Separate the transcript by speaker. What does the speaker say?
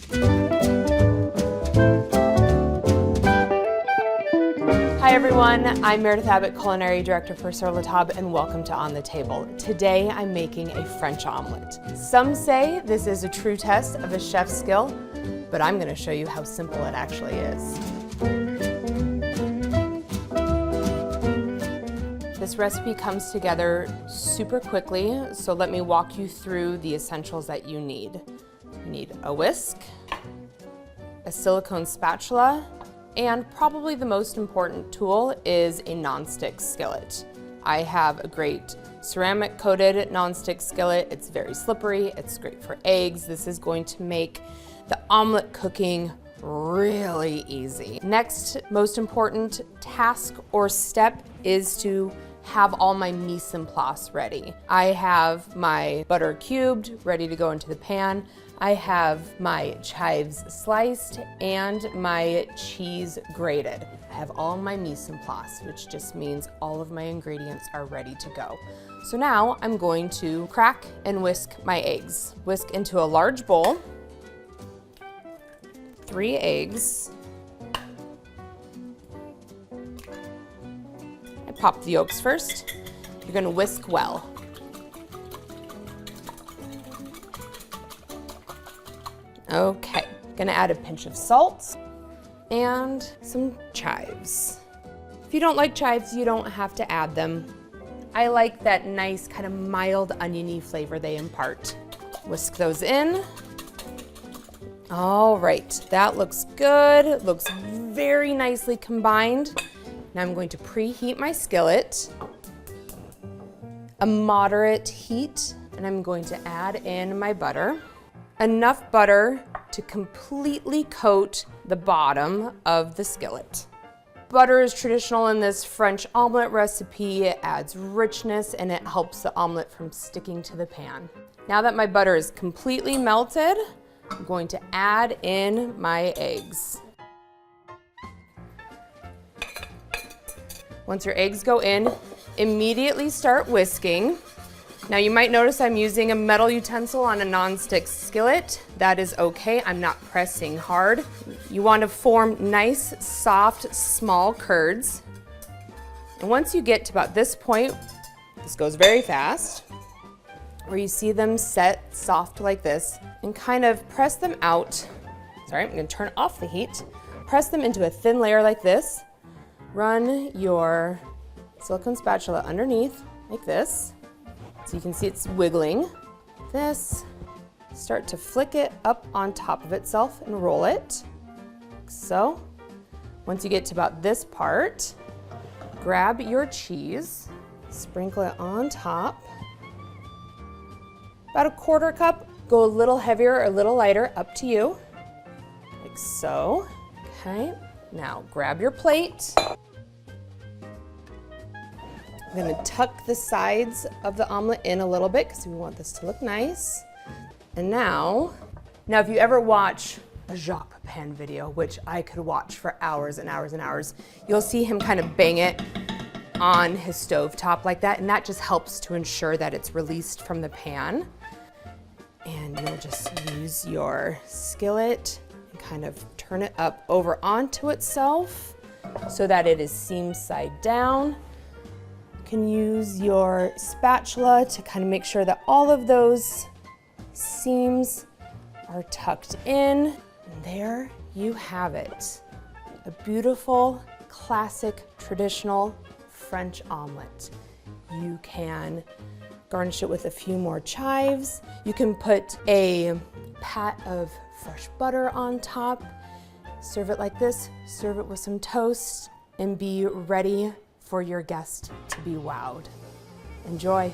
Speaker 1: Hi everyone, I'm Meredith Abbott, Culinary Director for Sur La Table, and welcome to On the Table. Today I'm making a French omelette. Some say this is a true test of a chef's skill, but I'm going to show you how simple it actually is. This recipe comes together super quickly, so let me walk you through the essentials that you need. You need a whisk, a silicone spatula, and probably the most important tool is a nonstick skillet. I have a great ceramic coated nonstick skillet. It's very slippery, it's great for eggs. This is going to make the omelet cooking really easy. Next most important task or step is to have all my mise en place ready. I have my butter cubed ready to go into the pan. I have my chives sliced and my cheese grated. I have all my mise en place, which just means all of my ingredients are ready to go. So now I'm going to crack and whisk my eggs. Whisk into a large bowl, 3 eggs. I pop the yolks first. You're gonna whisk well. Okay, gonna add a pinch of salt and some chives. If you don't like chives, you don't have to add them. I like that nice kind of mild oniony flavor they impart. Whisk those in. All right, that looks good. Looks very nicely combined. Now I'm going to preheat my skillet, a moderate heat, and I'm going to add in my butter. Enough butter to completely coat the bottom of the skillet. Butter is traditional in this French omelette recipe. It adds richness and it helps the omelette from sticking to the pan. Now that my butter is completely melted, I'm going to add in my eggs. Once your eggs go in, immediately start whisking. Now you might notice I'm using a metal utensil on a nonstick skillet. That is okay, I'm not pressing hard. You want to form nice, soft, small curds. And once you get to about this point, this goes very fast, where you see them set soft like this, and kind of press them out. Sorry, I'm gonna turn off the heat. Press them into a thin layer like this. Run your silicone spatula underneath like this. So you can see it's wiggling. This, start to flick it up on top of itself and roll it, like so. Once you get to about this part, grab your cheese, sprinkle it on top. About 1/4 cup, go a little heavier or a little lighter, up to you, like so. Okay, now grab your plate. I'm gonna tuck the sides of the omelet in a little bit because we want this to look nice. And now if you ever watch a Jacques Pan video, which I could watch for hours and hours and hours, you'll see him kind of bang it on his stovetop like that, and that just helps to ensure that it's released from the pan. And you'll just use your skillet and kind of turn it up over onto itself so that it is seam side down. Can use your spatula to kind of make sure that all of those seams are tucked in. And there you have it. A beautiful, classic, traditional French omelet. You can garnish it with a few more chives. You can put a pat of fresh butter on top. Serve it like this, serve it with some toast, and be ready for your guest to be wowed. Enjoy.